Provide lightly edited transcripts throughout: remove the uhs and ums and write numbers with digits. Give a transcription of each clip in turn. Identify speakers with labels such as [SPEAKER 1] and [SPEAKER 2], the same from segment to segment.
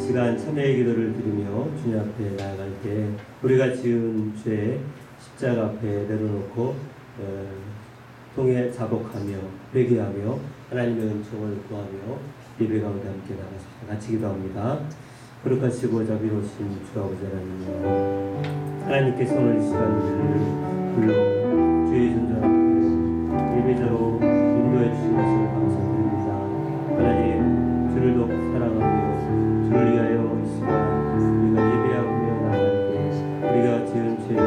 [SPEAKER 1] 시간 참여의 기도를 드리며 주님 앞에 나아갈 때 우리가 지은 죄 십자가 앞에 내려놓고 통해 자복하며 회개하며 하나님의 은총을 구하며 예배 가운데 함께 나가십시다. 같이 기도합니다. 거룩하시고 자비로우신 주 아버지 하나님, 하나님께 손을 이 시간 우리를 불러 주의 존전 앞에 예배자로 인도해 주신 것을 감사드립니다. 하나님, 주를 더욱 사랑하며 주를 위하여 이 시간 우리가 예배하며 나아갈 때 우리가 지은 죄를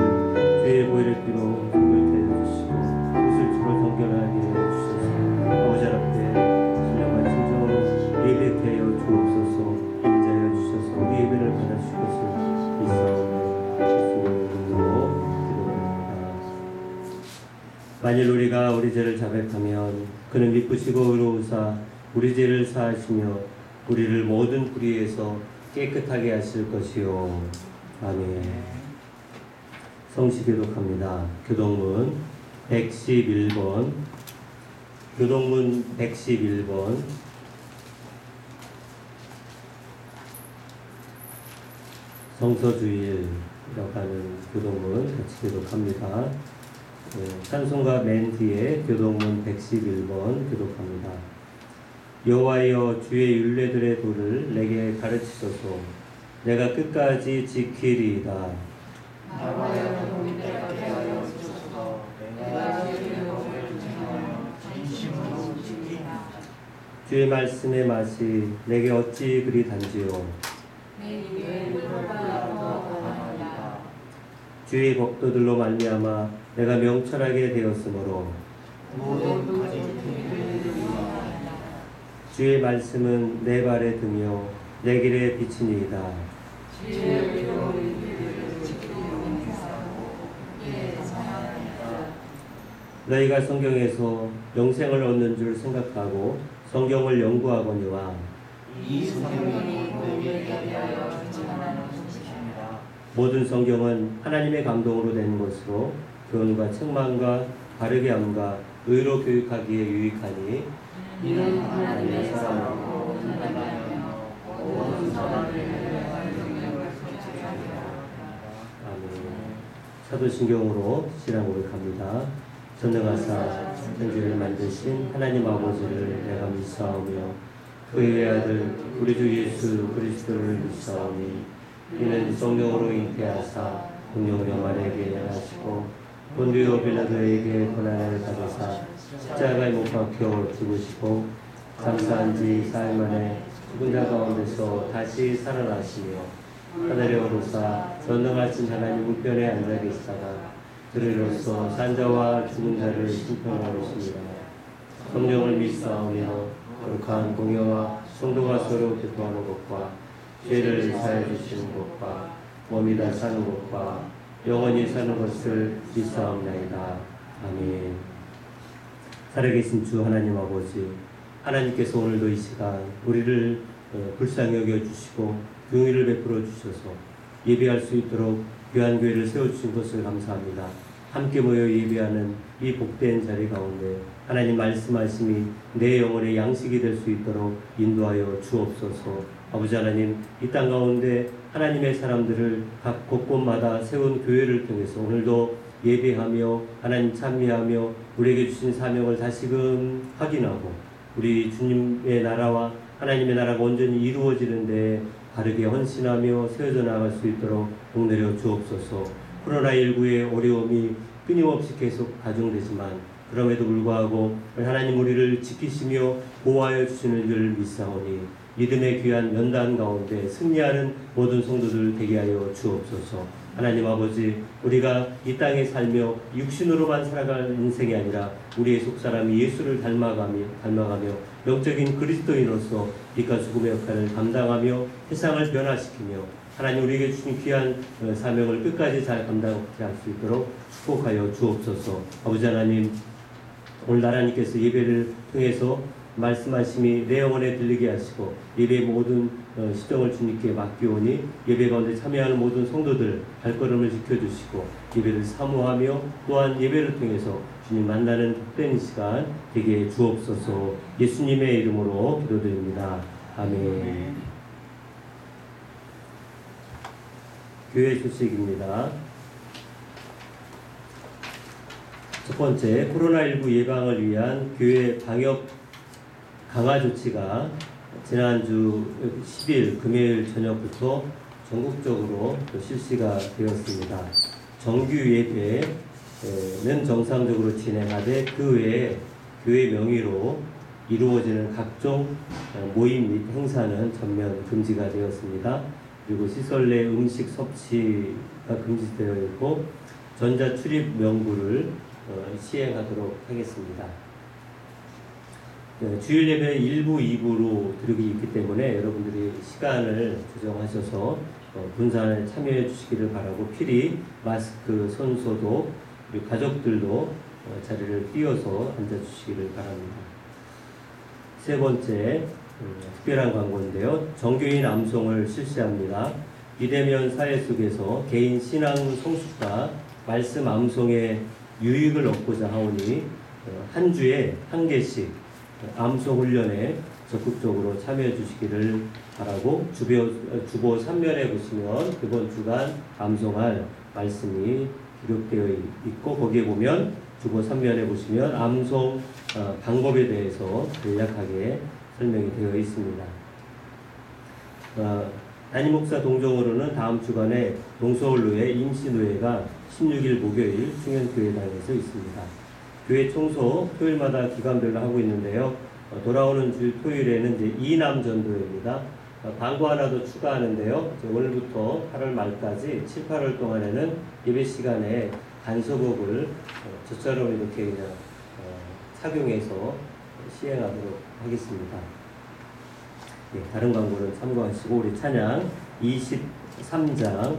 [SPEAKER 1] 주의 보혈의 피로 정결케 해주시고 그것을 주로 정결하게 해주셔서 아버지 앞에 신령과 진정으로 예배케 하여 주옵소서. 인자하여 주셔서 우리 예배를 받아주실 것을 믿사오며 예수님의 이름으로 기도드립니다. 만일 우리가 우리 죄를 자백하면 그는 미쁘시고 의로우사 우리 죄를 사하시며 우리를 모든 불의에서 깨끗하게 하실 것이요. 아멘. 성시 교독합니다. 교독문 111번, 교독문 111번, 성서주일이라고 하는 교독문 같이 교독합니다. 찬송가 맨 뒤에 교독문 111번 교독합니다. 여호와여, 주의 율례들의 도를 내게 가르치소서. 내가 끝까지 지키리이다.
[SPEAKER 2] 나와여 도인대가 되어 주소서. 내가 주의 법을 행하여 진심으로 지키리라.
[SPEAKER 1] 주의 말씀의 맛이 내게 어찌 그리 단지요.
[SPEAKER 2] 내 입에 물보다 더 강하다.
[SPEAKER 1] 주의 법도들로 말미암아 내가 명철하게 되었으므로
[SPEAKER 2] 모든 가지들을 위하여
[SPEAKER 1] 주의 말씀은 내 발에 등이요 내 길에 비치니이다.
[SPEAKER 2] 주의 의로 이들을 지키려 행사하고 이에 사랑하리라.
[SPEAKER 1] 너희가 성경에서 영생을 얻는 줄 생각하고 성경을 연구하거니와
[SPEAKER 2] 이 성경이 너희에게 대하여 전하는 것입니다.
[SPEAKER 1] 모든 성경은 하나님의 감동으로 된 것으로 교훈과 책망과 바르게 함과 의로 교육하기에 유익하니
[SPEAKER 2] 이는 하나님의 사랑으로 인간하여 모든 사람을 위하여 영역을 성취하리라.
[SPEAKER 1] 아멘. 사도신경으로 시랑 고백합니다. 전능하사 천지를 만드신 하나님 아버지를 내가 믿사오며 그의 외아들 우리 주 예수 그리스도를 믿사오니 이는 성령으로 잉태하사 공령 영만에게 하시고 본디오 빌라도에게 고난을 받으사 십자가에 못 박혀 죽으시고 장사한 지 4일 만에 죽은 자 가운데서 다시 살아나시며 하늘에 오르사 전능하신 하나님 우편에 앉아 계시다가 그리로서 산자와 죽은 자를 심판하시니라. 성령을 믿사오며 거룩한 공예와 성도가 서로 교통하는 것과 죄를 사해 주시는 것과 몸이 다 사는 것과 영원히 사는 것을 믿사옵나이다. 아멘. 살아계신 주 하나님 아버지, 하나님께서 오늘도 이 시간 우리를 불쌍히 여겨주시고 긍휼을 베풀어 주셔서 예배할 수 있도록 귀한 교회를 세워주신 것을 감사합니다. 함께 모여 예배하는 이 복된 자리 가운데 하나님 말씀하심이 내 영혼의 양식이 될 수 있도록 인도하여 주옵소서. 아버지 하나님, 이 땅 가운데 하나님의 사람들을 각 곳곳마다 세운 교회를 통해서 오늘도 예배하며 하나님 찬미하며 우리에게 주신 사명을 다시금 확인하고 우리 주님의 나라와 하나님의 나라가 온전히 이루어지는데 바르게 헌신하며 세워져 나갈 수 있도록 복내려 주옵소서. 코로나19의 어려움이 끊임없이 계속 가중되지만 그럼에도 불구하고 하나님 우리를 지키시며 보호하여 주시는 줄 믿사오니 믿음의 귀한 연단 가운데 승리하는 모든 성도들 되게 하여 주옵소서. 하나님 아버지, 우리가 이 땅에 살며 육신으로만 살아갈 인생이 아니라 우리의 속사람이 예수를 닮아가며 영적인 그리스도인으로서 빛과 죽음의 역할을 감당하며 세상을 변화시키며 하나님 우리에게 주신 귀한 사명을 끝까지 잘 감당할 수 있도록 축복하여 주옵소서. 아버지 하나님, 오늘 나라님께서 예배를 통해서 말씀하심이 내 영혼에 들리게 하시고 예배의 모든 시정을 주님께 맡기오니 예배 가운데 참여하는 모든 성도들 발걸음을 지켜주시고 예배를 사모하며 또한 예배를 통해서 주님 만나는 복된 시간 되게 주옵소서. 예수님의 이름으로 기도드립니다. 아멘. 교회 소식입니다. 첫 번째, 코로나19 예방을 위한 교회 방역 강화 조치가 지난주 10일 금요일 저녁부터 전국적으로 실시가 되었습니다. 정규 예배는 정상적으로 진행하되 그 외에 교회 명의로 이루어지는 각종 모임 및 행사는 전면 금지가 되었습니다. 그리고 시설 내 음식 섭취가 금지되어 있고 전자 출입 명부를 시행하도록 하겠습니다. 주일 예배는 1부, 2부로 드리기 있기 때문에 여러분들이 시간을 조정하셔서 분산에 참여해 주시기를 바라고, 필히 마스크, 손소독, 그리고 가족들도 자리를 띄워서 앉아주시기를 바랍니다. 세 번째, 특별한 광고인데요. 정교인 암송을 실시합니다. 비대면 사회 속에서 개인 신앙 성숙과 말씀 암송의 유익을 얻고자 하오니 한 주에 한 개씩 암송 훈련에 적극적으로 참여해 주시기를 바라고, 주보 3면에 보시면 이번 주간 암송할 말씀이 기록되어 있고, 거기에 보면 주보 3면에 보시면 암송 방법에 대해서 간략하게 설명이 되어 있습니다. 담임 목사 동정으로는 다음 주간에 동서울로의 임시노회가 16일 목요일 충현교회당에서 있습니다. 교회 청소 토요일마다 기간별로 하고 있는데요. 돌아오는 주 토요일에는 이제 이남 전도회입니다. 광고 하나 더 추가하는데요. 오늘부터 8월 말까지 7, 8월 동안에는 예배 시간에 간서복을 저처럼 이렇게 그냥 착용해서 시행하도록 하겠습니다. 네, 다른 광고는 참고하시고 우리 찬양 23장입니다.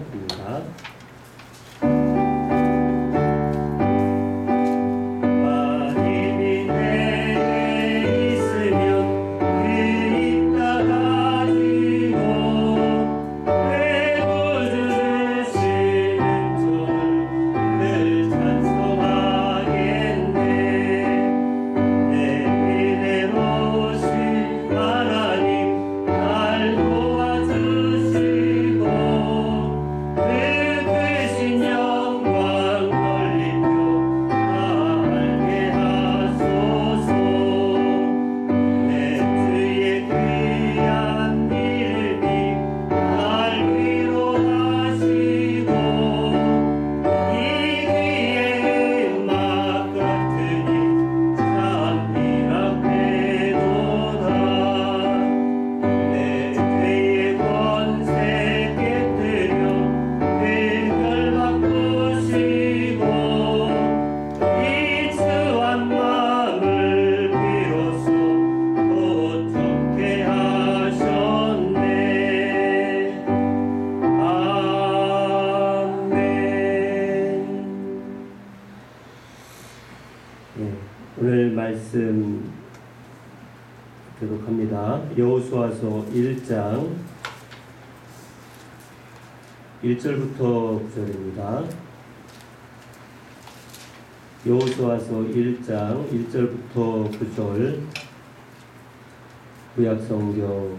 [SPEAKER 1] 오늘 말씀 교독합니다. 여호수아서 1장 1절부터 9절입니다. 여호수아서 1장 1절부터 9절, 구약성경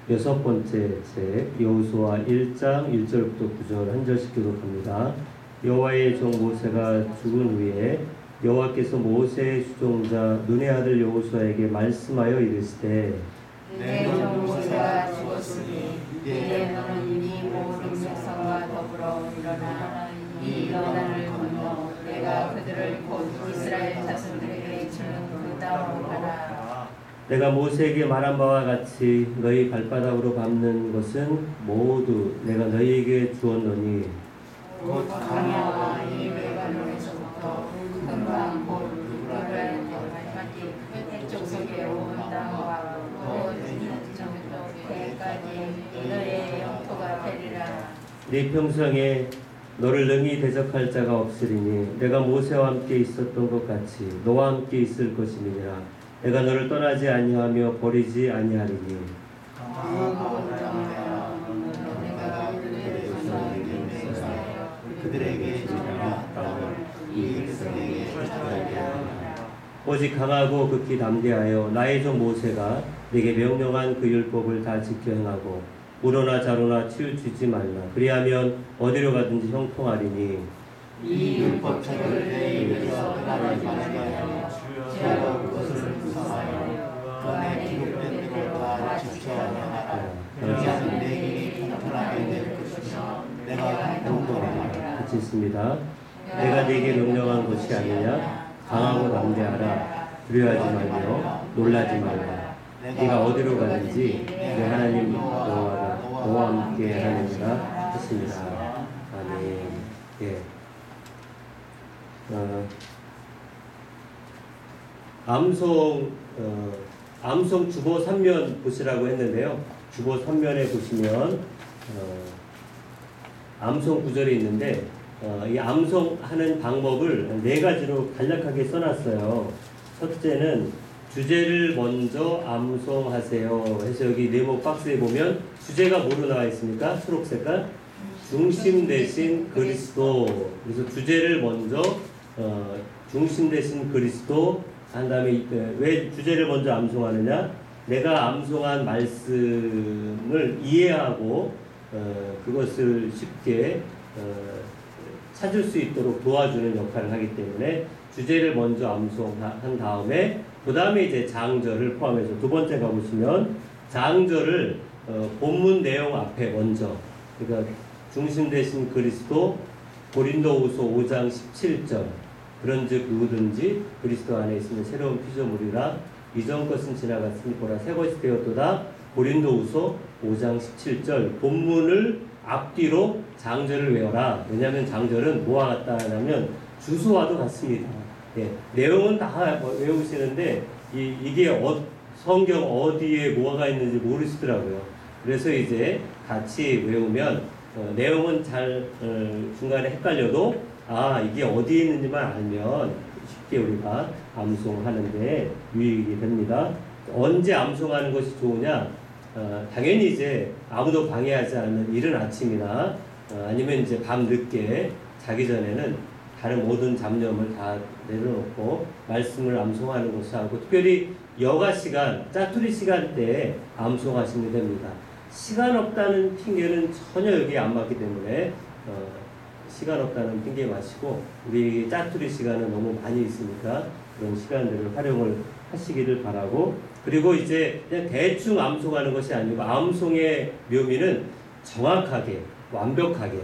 [SPEAKER 1] 6번째 책 여호수아 1장 1절부터 9절 한 절씩 교독합니다. 여호와의 종 모세가 죽은 후에 여호와께서 모세의 수종자 눈의 아들 여호수아에게 말씀하여 이르시되,
[SPEAKER 2] 내 종 모세가 죽었으니 이제 너는 이 모든 백성과 더불어 일어나 이 요단을 건너 내가 그들을 곧 이스라엘 자손들에게 주는 그 땅으로 가라.
[SPEAKER 1] 내가 모세에게 말한 바와 같이 너희 발바닥으로 밟는 것은 모두 내가 너희에게 주었노니
[SPEAKER 2] 곧 강야와 이 레바논에서부터 금방 곧 유브라를 건너까지 그쪽 속에 온 땅과 곧 이쪽 배까지 너의 영토가 되리라.
[SPEAKER 1] 네 평생에 너를 능히 대적할 자가 없으리니 내가 모세와 함께 있었던 것 같이 너와 함께 있을 것임이니라. 내가 너를 떠나지 아니하며 버리지 아니하리니
[SPEAKER 2] 그들에게 주리라. 이 백성에게 주리라.
[SPEAKER 1] 오직 강하고 극히 담대하여 나의 종 모세가 네게 명령한 그 율법을 다 지켜 행하고 우로나 자로나 치우치지 말라. 그리하면 어디로 가든지 형통하리니.
[SPEAKER 2] 이 율법책을 내 입에서 떠나지 말게 주여 그것을 구성하여 그 안에 기록된 대로 다 지켜야 하라. 그리하면 내 길이 평탄하게 될 것이며 내가 공평하리라.
[SPEAKER 1] 같이 있습니다. 내가 네게 명령한 것이 아니냐. 강하고 담대하라. 두려워하지 말며 놀라지 말라. 네가 어디로 가든지 내 하나님 너와 함께 하느니라 했습니다. 아멘. 예. 암송 주보 3면 보시라고 했는데요. 주보 3면에 보시면 암송 구절이 있는데 이 암송하는 방법을 네 가지로 간략하게 써놨어요. 첫째는 주제를 먼저 암송하세요 해서 여기 네모 박스에 보면 주제가 뭐로 나와 있습니까? 초록 색깔 중심 대신 그리스도. 그래서 주제를 먼저 중심 대신 그리스도 한 다음에 왜 주제를 먼저 암송하느냐? 내가 암송한 말씀을 이해하고 그것을 쉽게 찾을 수 있도록 도와주는 역할을 하기 때문에 주제를 먼저 암송한 다음에 그 다음에 이제 장절을 포함해서 두 번째 가보시면 장절을 본문 내용 앞에 먼저, 그러니까 중심 대신 그리스도 고린도후서 5장 17절 그런즉 누구든지 그리스도 안에 있으면 새로운 피조물이라 이전 것은 지나갔으니 보라 새 것이 되었도다. 고린도후서 5장 17절 본문을 앞뒤로 장절을 외워라. 왜냐하면 장절은 뭐와 같다 하냐면 주소와도 같습니다. 예, 내용은 다 외우시는데 이게 성경 어디에 뭐가 있는지 모르시더라고요. 그래서 이제 같이 외우면 내용은 잘 중간에 헷갈려도 이게 어디에 있는지만 알면 쉽게 우리가 암송하는데 유익이 됩니다. 언제 암송하는 것이 좋으냐? 당연히 이제 아무도 방해하지 않는 이른 아침이나 아니면 이제 밤 늦게 자기 전에는 다른 모든 잡념을 다 내려놓고 말씀을 암송하는 것을 하고 특별히 여가 시간, 짜투리 시간 때에 암송하시면 됩니다. 시간 없다는 핑계는 전혀 여기에 안 맞기 때문에 시간 없다는 핑계 마시고 우리 짜투리 시간은 너무 많이 있으니까 그런 시간들을 활용을 하시기를 바라고, 그리고 이제 그냥 대충 암송하는 것이 아니고 암송의 묘미는 정확하게 완벽하게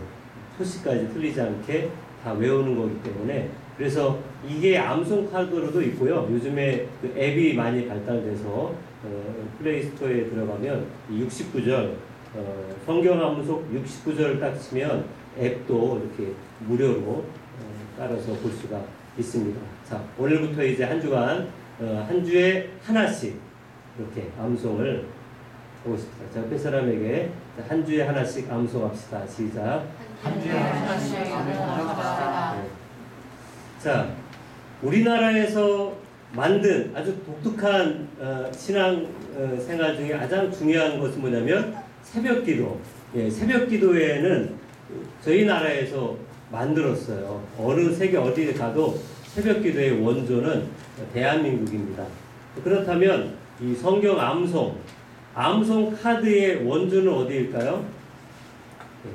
[SPEAKER 1] 소식까지 틀리지 않게 다 외우는 거기 때문에 그래서 이게 암송 카드로도 있고요. 요즘에 그 앱이 많이 발달돼서 플레이스토어에 들어가면 69절 성경 암송 69절을 딱 치면 앱도 이렇게 무료로 따라서 볼 수가 있습니다. 자, 오늘부터 이제 한 주간 한 주에 하나씩 이렇게 암송을 하고 싶습니다. 자, 옆에 사람에게 한 주에 하나씩 암송합시다. 시작.
[SPEAKER 2] 한 주에 하나씩 암송합시다.
[SPEAKER 1] 네. 자, 우리나라에서 만든 아주 독특한 신앙 생활 중에 가장 중요한 것은 뭐냐면 새벽기도. 예, 새벽기도회는 저희 나라에서 만들었어요. 어느 세계 어디에 가도 새벽기도의 원조는 대한민국입니다. 그렇다면 이 성경 암송 카드의 원조는 어디일까요?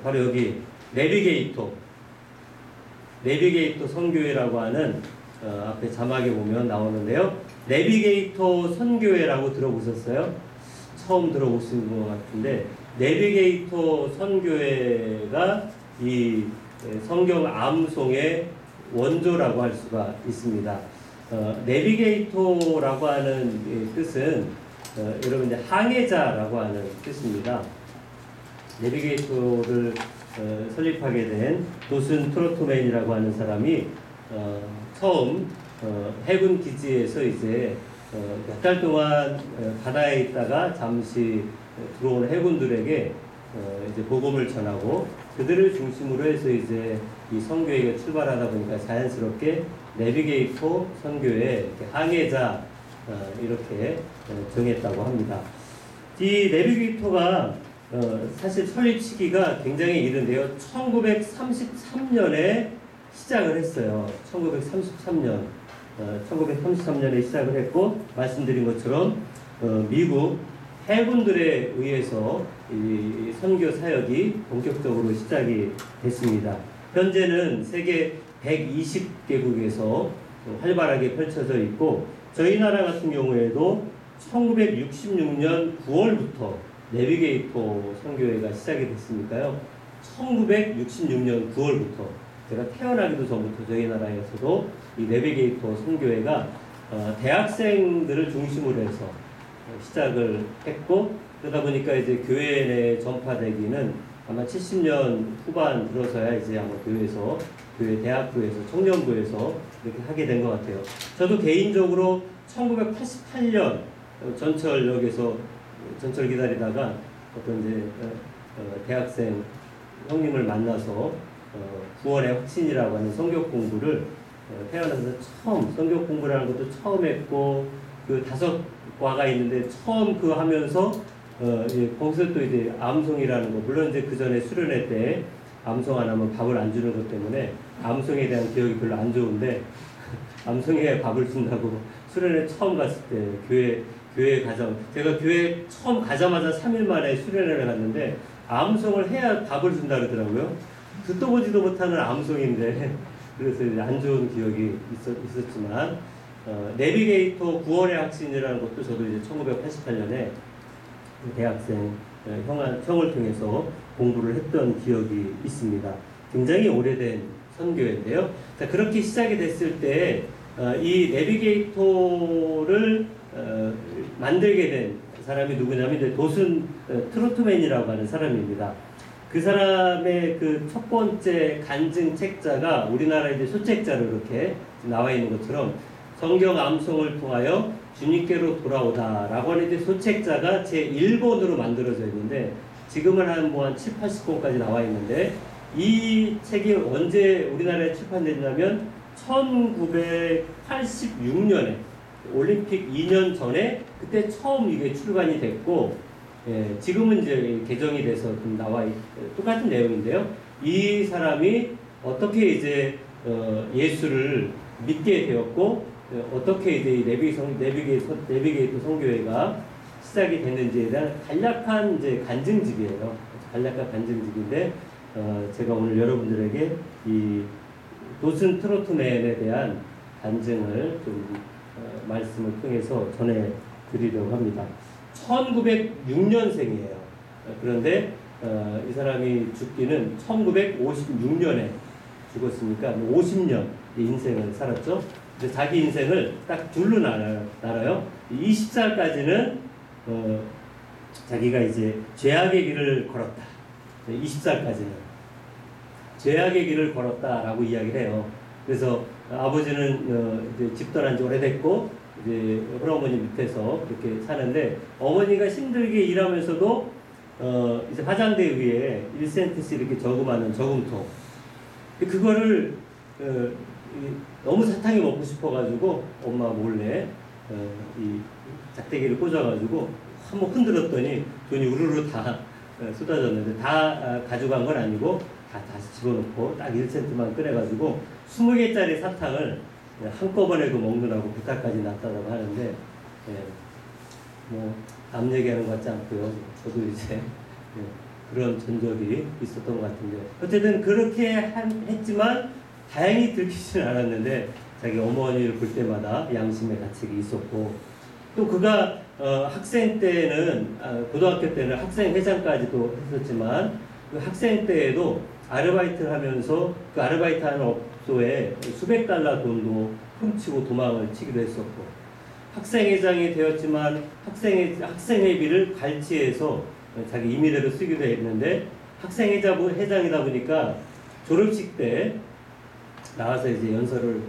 [SPEAKER 1] 바로 여기 내비게이터 선교회라고 하는 앞에 자막에 보면 나오는데요. 내비게이터 선교회라고 들어보셨어요? 처음 들어보신 것 같은데 내비게이터 선교회가 이 성경 암송의 원조라고 할 수가 있습니다. 내비게이터라고 하는 뜻은 여러분 이제 항해자라고 하는 뜻입니다. 내비게이터를 설립하게 된 도슨 트로트맨이라고 하는 사람이 처음 해군 기지에서 이제 몇 달 동안 바다에 있다가 잠시 들어온 해군들에게 이제 복음을 전하고 그들을 중심으로 해서 이제 이 선교회가 출발하다 보니까 자연스럽게 내비게이터 선교회 항해자 이렇게 정했다고 합니다. 이 내비게이터가 사실 설립 시기가 굉장히 이른데요. 1933년에 시작을 했어요. 1933년에 시작을 했고 말씀드린 것처럼 미국 해군들에 의해서 이 선교 사역이 본격적으로 시작이 됐습니다. 현재는 세계 120개국에서 활발하게 펼쳐져 있고, 저희 나라 같은 경우에도 1966년 9월부터 내비게이터 선교회가 시작이 됐으니까요. 1966년 9월부터, 제가 태어나기도 전부터 저희 나라에서도 이 내비게이터 선교회가 대학생들을 중심으로 해서 시작을 했고, 그러다 보니까 이제 교회 내 전파되기는 아마 70년 후반 들어서야 이제 아마 교회 대학부에서, 청년부에서 이렇게 하게 된 것 같아요. 저도 개인적으로 1988년 전철역에서 전철 기다리다가 어떤 이제 대학생 형님을 만나서 구원의 확신이라고 하는 성경 공부를 태어나서 처음 성경 공부라는 것도 처음 했고, 그 5과가 있는데 처음 그거 하면서 거기서 또 이제 암송이라는 거, 물론 이제 그 전에 수련회 때 암송 안 하면 밥을 안 주는 것 때문에 암송에 대한 기억이 별로 안 좋은데, 암송에 밥을 준다고 수련회 처음 갔을 때 교회 제가 교회 처음 가자마자 3일 만에 수련회를 갔는데 암송을 해야 밥을 준다 그러더라고요. 듣도 보지도 못하는 암송인데, 그래서 이제 안 좋은 기억이 있었지만, 내비게이터 구원의 확신이라는 것도 저도 이제 1988년에 대학생 형을 통해서 공부를 했던 기억이 있습니다. 굉장히 오래된 선교회인데요. 자, 그렇게 시작이 됐을 때 이 내비게이터를 만들게 된 사람이 누구냐면 이제 도슨 트로트맨이라고 하는 사람입니다. 그 사람의 그 첫 번째 간증 책자가 우리나라 이제 소책자로 이렇게 나와 있는 것처럼 성경 암송을 통하여 주님께로 돌아오다라고 하는 이제 소책자가 제 1권으로 만들어져 있는데, 지금은 한 7, 80권까지 나와 있는데, 이 책이 언제 우리나라에 출판됐냐면 1986년에 올림픽 2년 전에 그때 처음 이게 출간이 됐고, 지금은 이제 개정이 돼서 좀 똑같은 내용인데요. 이 사람이 어떻게 이제 예수를 믿게 되었고, 어떻게 이제 내비게이터 선교회가 시작이 됐는지에 대한 간략한 이제 간증집이에요. 간략한 간증집인데, 제가 오늘 여러분들에게 이 도슨 트로트맨에 대한 간증을 좀 말씀을 통해서 전해드리려고 합니다. 1906년생이에요. 그런데 이 사람이 죽기는 1956년에 죽었으니까 50년 인생을 살았죠. 자기 인생을 딱 둘로 나눠요. 20살까지는 자기가 이제 죄악의 길을 걸었다. 20살까지는 죄악의 길을 걸었다라고 이야기를 해요. 그래서 아버지는 이제 집 떠난 지 오래됐고, 이제 할아버지 밑에서 그렇게 사는데, 어머니가 힘들게 일하면서도 이제 화장대 위에 1센트씩 이렇게 저금하는 저금통, 그거를 너무 사탕이 먹고 싶어가지고 엄마 몰래 이 작대기를 꽂아가지고 한번 흔들었더니 돈이 우르르 다 쏟아졌는데, 다 가져간 건 아니고 다시 집어넣고 딱 1센트만 꺼내가지고 20개짜리 사탕을 한꺼번에 먹느라고 부탁까지 났다고 하는데, 남 얘기하는 것 같지 않고요. 저도 이제 그런 전적이 있었던 것 같은데, 어쨌든 그렇게 했지만 다행히 들키지는 않았는데, 자기 어머니를 볼 때마다 양심의 가책이 있었고, 또 그가 학생 때는 고등학교 때는 학생회장까지도 했었지만, 그 학생 때에도 아르바이트를 하면서 그 아르바이트하는 업소에 수백 달러 돈도 훔치고 도망을 치기도 했었고, 학생회장이 되었지만 학생회비를 갈취해서 자기 임의대로 쓰기도 했는데, 학생회장이다 보니까 졸업식 때 나와서 이제 연설을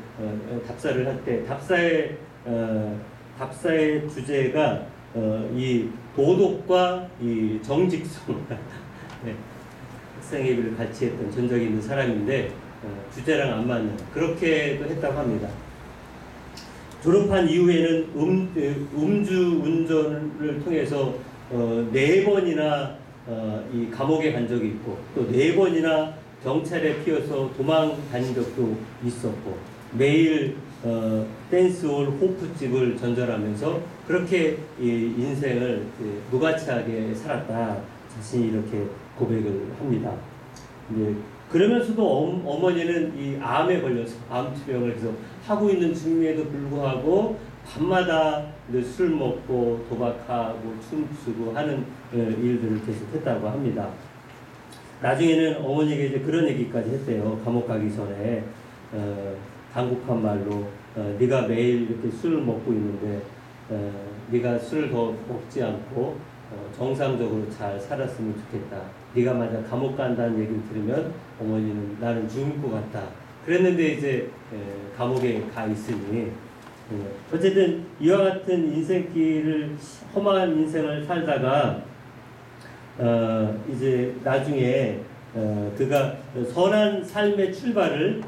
[SPEAKER 1] 답사를 할 때 답사의 주제가 이 도덕과 이 정직성 네. 학생회비를 갈취했던 전적이 있는 사람인데 주제랑 안 맞는 그렇게도 했다고 합니다. 졸업한 이후에는 음주 운전을 통해서 4번이나 이 감옥에 간 적이 있고, 또 4번이나 경찰에 피어서 도망 다닌 적도 있었고, 매일 댄스홀 호프집을 전전하면서 그렇게 이 인생을 무가치하게 살았다. 자신이 이렇게 고백을 합니다. 그러면서도 어머니는 이 암에 걸려서 암투병을 계속 하고 있는 중임에도 불구하고 밤마다 술 먹고 도박하고 춤추고 하는 일들을 계속했다고 합니다. 나중에는 어머니에게 이제 그런 얘기까지 했대요. 감옥 가기 전에 간곡한 말로 네가 매일 이렇게 술을 먹고 있는데 네가 술을 더 먹지 않고 정상적으로 잘 살았으면 좋겠다. 네가 만약 감옥 간다는 얘기를 들으면 어머니는 나는 죽을 것 같다. 그랬는데 이제 감옥에 가 있으니 어쨌든 이와 같은 인생길을 험한 인생을 살다가 이제 나중에 그가 선한 삶의 출발을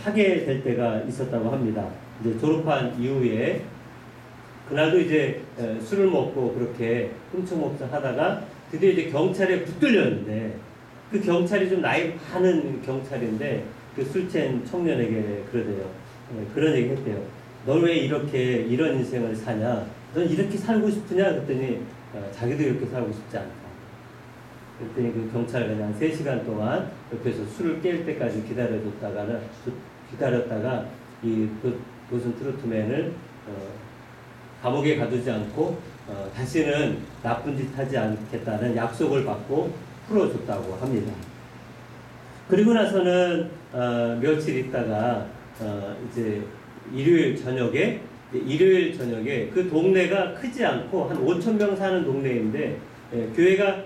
[SPEAKER 1] 하게 될 때가 있었다고 합니다. 이제 졸업한 이후에 그날도 이제 술을 먹고 그렇게 훔쳐먹자 하다가 드디어 이제 경찰에 붙들렸는데 그 경찰이 좀 나이 많은 경찰인데 그 술 취한 청년에게 그러대요. 그런 얘기 했대요. 넌 왜 이렇게 이런 인생을 사냐? 넌 이렇게 살고 싶으냐? 그랬더니 자기도 이렇게 살고 싶지 않다. 그랬더니 그 경찰관이 한 3시간 동안 옆에서 술을 깰 때까지 기다렸다가 이 도슨 트로트맨을 감옥에 가두지 않고 다시는 나쁜 짓 하지 않겠다는 약속을 받고 풀어줬다고 합니다. 그리고 나서는 며칠 있다가 이제 일요일 저녁에 그 동네가 크지 않고 한 5,000명 사는 동네인데 교회가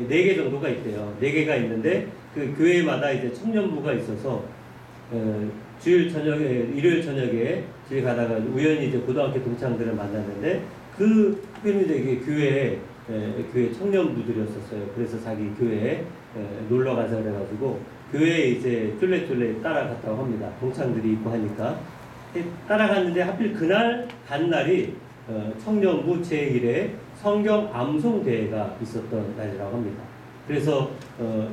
[SPEAKER 1] 4개 정도가 있대요. 4개가 있는데 그 교회마다 이제 청년부가 있어서 일요일 저녁에 집에 가다가 우연히 이제 고등학교 동창들을 만났는데 그 이제 교회 청년부들이었었어요. 그래서 자기 교회에 놀러 가자 그래가지고 교회에 이제 쫄래쫄래 따라갔다고 합니다. 동창들이 있고 하니까 따라갔는데 하필 그날 간 날이 청년부 제1회 성경 암송 대회가 있었던 날이라고 합니다. 그래서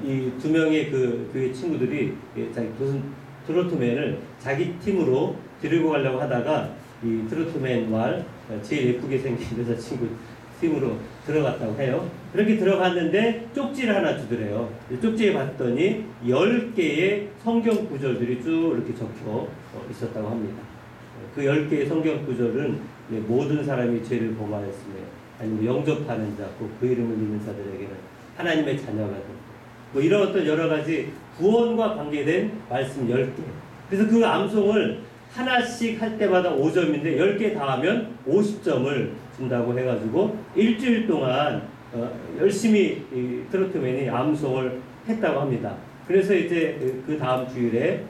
[SPEAKER 1] 이 2명의 그 교회 친구들이 자기 트로트맨을 자기 팀으로 데리고 가려고 하다가 이 트로트맨 왈 제일 예쁘게 생긴 여자친구 팀으로 들어갔다고 해요. 그렇게 들어갔는데 쪽지를 하나 주더래요. 쪽지에 봤더니 10개의 성경 구절들이 쭉 이렇게 적혀 있었다고 합니다. 그 10개의 성경 구절은 모든 사람이 죄를 범하였으며 아니면 영접하는 자, 그 이름을 믿는 자들에게는 하나님의 자녀가 되고 뭐 이런 어떤 여러 가지 구원과 관계된 말씀 10개. 그래서 그 암송을 하나씩 할 때마다 5점인데 10개 다 하면 50점을 준다고 해가지고 일주일 동안 열심히 이 트로트맨이 암송을 했다고 합니다. 그래서 이제 그 다음 주일에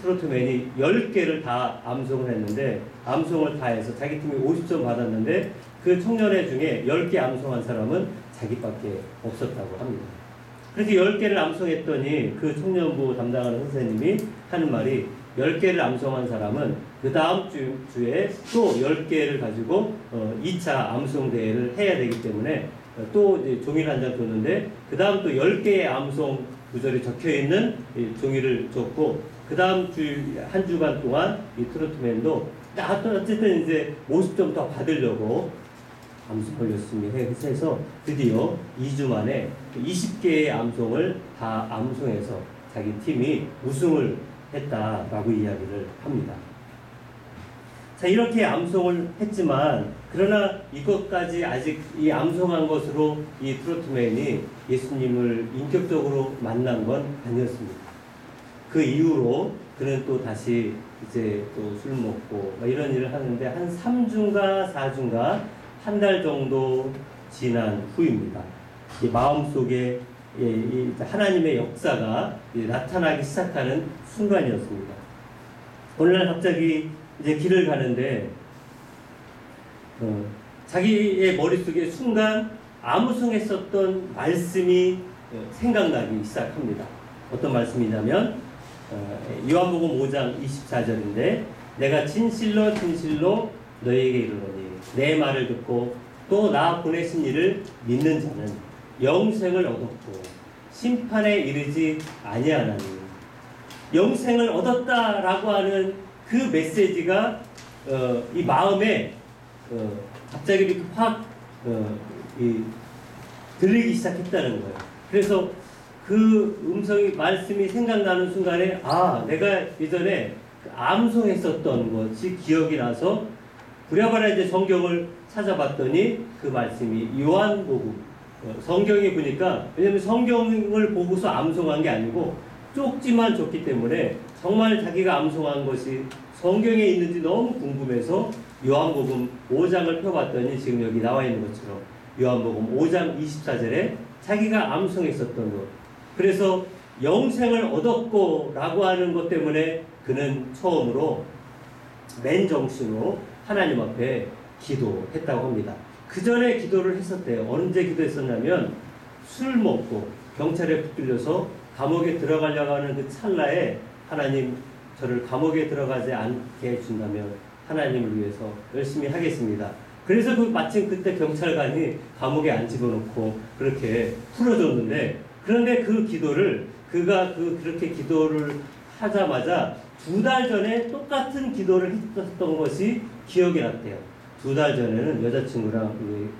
[SPEAKER 1] 트로트맨이 10개를 다 암송을 했는데 암송을 다 해서 자기 팀이 50점 받았는데 그 청년회 중에 10개 암송한 사람은 자기밖에 없었다고 합니다. 그렇게 10개를 암송했더니 그 청년부 담당하는 선생님이 하는 말이 10개를 암송한 사람은 그 다음 주에 또 10개를 가지고 2차 암송 대회를 해야 되기 때문에 또 이제 종이를 한 장 줬는데 그 다음 또 10개의 암송 구절이 적혀 있는 종이를 줬고 그 다음 한 주간 동안 이 트로트맨도 어쨌든 이제 50점 더 받으려고 암송을 열심히 해서 드디어 2주 만에 20개의 암송을 다 암송해서 자기 팀이 우승을 했다라고 이야기를 합니다. 자, 이렇게 암송을 했지만 그러나 이것까지 아직 이 암송한 것으로 이 트로트맨이 예수님을 인격적으로 만난 건 아니었습니다. 그 이후로 그는 또 다시 이제 또 술 먹고 이런 일을 하는데 한 3주인가 4주인가 한 달 정도 지난 후입니다. 이 마음속에 하나님의 역사가 나타나기 시작하는 순간이었습니다. 어느 날 갑자기 이제 길을 가는데 자기의 머릿속에 순간 암송했었던 말씀이 생각나기 시작합니다. 어떤 말씀이냐면 요한복음 5장 24절인데 내가 진실로 진실로 너희에게 이르노니 내 말을 듣고 또 나 보내신 이를 믿는 자는 영생을 얻었고 심판에 이르지 아니하나니 영생을 얻었다라고 하는 그 메시지가 이 마음에 갑자기 이렇게 확 들리기 시작했다는 거예요. 그래서 그 음성이 말씀이 생각나는 순간에 내가 예전에 암송했었던 것이 기억이 나서 부랴부랴 이제 성경을 찾아봤더니 그 말씀이 요한복음 성경에 보니까, 왜냐면 성경을 보고서 암송한 게 아니고 쪽지만 줬기 때문에 정말 자기가 암송한 것이 성경에 있는지 너무 궁금해서 요한복음 5장을 펴봤더니 지금 여기 나와 있는 것처럼 요한복음 5장 24절에 자기가 암송했었던 것, 그래서 영생을 얻었고 라고 하는 것 때문에 그는 처음으로 맨정신으로 하나님 앞에 기도했다고 합니다. 그 전에 기도를 했었대요. 언제 기도했었냐면 술 먹고 경찰에 붙들려서 감옥에 들어가려고 하는 그 찰나에, 하나님 저를 감옥에 들어가지 않게 해준다면 하나님을 위해서 열심히 하겠습니다. 그래서 마침 그때 경찰관이 감옥에 안 집어넣고 그렇게 풀어줬는데, 그런데 그 기도를 그가 그렇게 기도를 하자마자 2달 전에 똑같은 기도를 했었던 것이 기억이 났대요. 2달 전에는 여자친구랑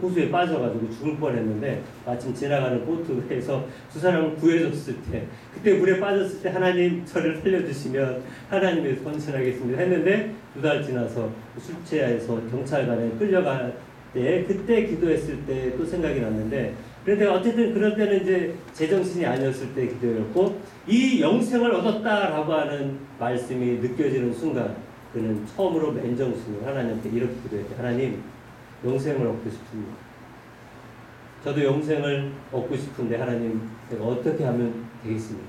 [SPEAKER 1] 호수에 빠져가지고 죽을 뻔했는데 마침 지나가는 보트에서 두 사람을 구해줬을 때, 그때 물에 빠졌을 때 하나님 저를 살려주시면 하나님에서 헌신하겠습니다 했는데 2달 지나서 술 취해서 경찰관에 끌려갈 때 그때 기도했을 때 또 생각이 났는데, 그런데 어쨌든 그럴 때는 이제 제정신이 아니었을 때 기도였고, 이 영생을 얻었다라고 하는 말씀이 느껴지는 순간 그는 처음으로 맨정신으로 하나님께 이렇게 기도했대. 하나님, 영생을 얻고 싶습니다. 저도 영생을 얻고 싶은데 하나님, 제가 어떻게 하면 되겠습니까?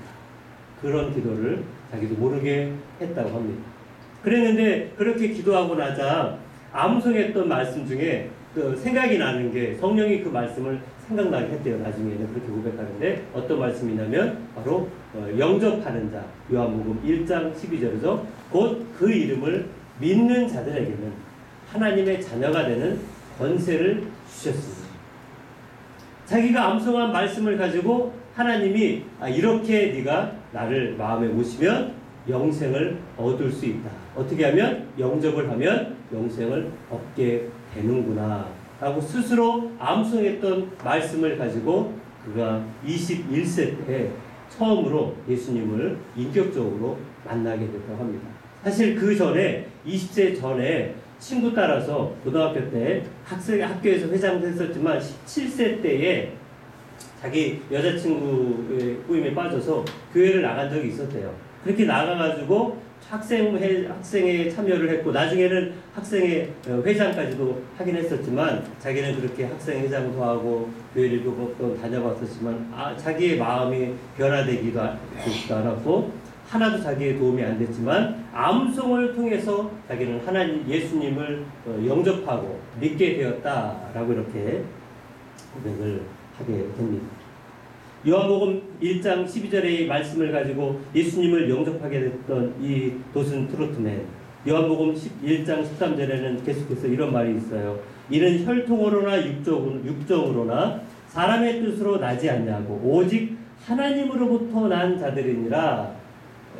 [SPEAKER 1] 그런 기도를 자기도 모르게 했다고 합니다. 그랬는데 그렇게 기도하고 나자 암송했던 말씀 중에 생각이 나는 게, 성령이 그 말씀을 생각나게 했대요. 나중에는 그렇게 고백하는데 어떤 말씀이냐면 바로 영접하는 자, 요한복음 1장 12절이죠. 곧 그 이름을 믿는 자들에게는 하나님의 자녀가 되는 권세를 주셨습니다. 자기가 암송한 말씀을 가지고 하나님이 이렇게 네가 나를 마음에 모시면 영생을 얻을 수 있다. 어떻게 하면? 영접을 하면 영생을 얻게 되는구나 라고 스스로 암송했던 말씀을 가지고 그가 21세 때 처음으로 예수님을 인격적으로 만나게 됐다고 합니다. 사실 그 전에 20세 전에 친구 따라서 고등학교 때 학교에서 회장도 했었지만 17세 때에 자기 여자친구의 꾸임에 빠져서 교회를 나간 적이 있었대요. 그렇게 나가가지고 학생회에 참여를 했고 나중에는 학생회 회장까지도 하긴 했었지만, 자기는 그렇게 학생회장도 하고 교회를 또 다녀봤었지만 자기의 마음이 변화되지도 않았고 하나도 자기의 도움이 안 됐지만 암송을 통해서 자기는 하나님 예수님을 영접하고 믿게 되었다라고 이렇게 고백을 하게 됩니다. 요한복음 1장 12절의 말씀을 가지고 예수님을 영접하게 됐던 이 도슨 트로트맨, 요한복음 1장 13절에는 계속해서 이런 말이 있어요. 이는 혈통으로나 육정으로나 사람의 뜻으로 나지 않냐고 오직 하나님으로부터 난 자들이니라.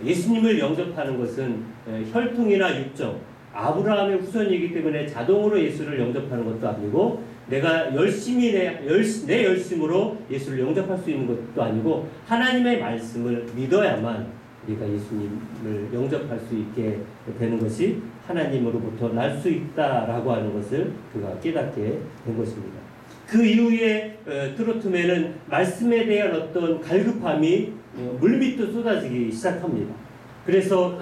[SPEAKER 1] 예수님을 영접하는 것은 혈통이나 육정, 아브라함의 후손이기 때문에 자동으로 예수를 영접하는 것도 아니고, 내가 열심히 내 열심으로 예수를 영접할 수 있는 것도 아니고, 하나님의 말씀을 믿어야만 우리가 예수님을 영접할 수 있게 되는 것이 하나님으로부터 날 수 있다라고 하는 것을 그가 깨닫게 된 것입니다. 그 이후에 트로트맨은 말씀에 대한 어떤 갈급함이 물밑도 쏟아지기 시작합니다. 그래서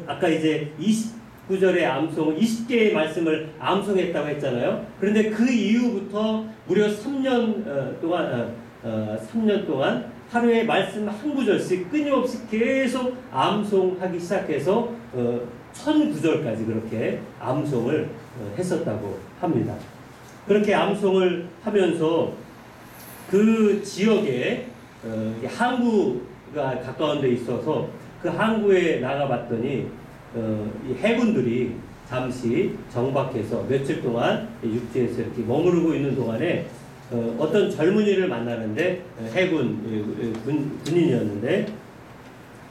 [SPEAKER 1] 아까 이제 29절의 암송, 20개의 말씀을 암송했다고 했잖아요. 그런데 그 이후부터 무려 3년 동안 하루에 말씀 한 구절씩 끊임없이 계속 암송하기 시작해서 1009절까지 그렇게 암송을 했었다고 합니다. 그렇게 암송을 하면서 그 지역에 항구가 가까운 데 있어서 그 항구에 나가봤더니 이 해군들이 잠시 정박해서 며칠 동안 육지에서 이렇게 머무르고 있는 동안에 어떤 젊은이를 만나는데 군인이었는데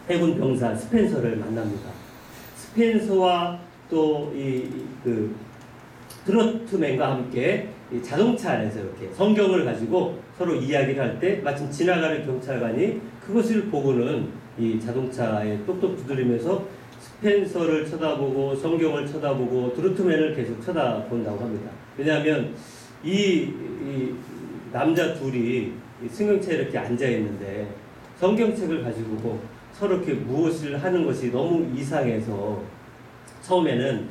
[SPEAKER 1] 해군 병사 스펜서를 만납니다. 스펜서와 또 그 트로트맨과 함께 이 자동차 안에서 이렇게 성경을 가지고 서로 이야기를 할 때 마침 지나가는 경찰관이 그것을 보고는 이 자동차에 똑똑 두드리면서 스펜서를 쳐다보고 성경을 쳐다보고 트로트맨을 계속 쳐다본다고 합니다. 왜냐하면 이 남자 둘이 승용차에 이렇게 앉아 있는데 성경책을 가지고 서로 이렇게 무엇을 하는 것이 너무 이상해서 처음에는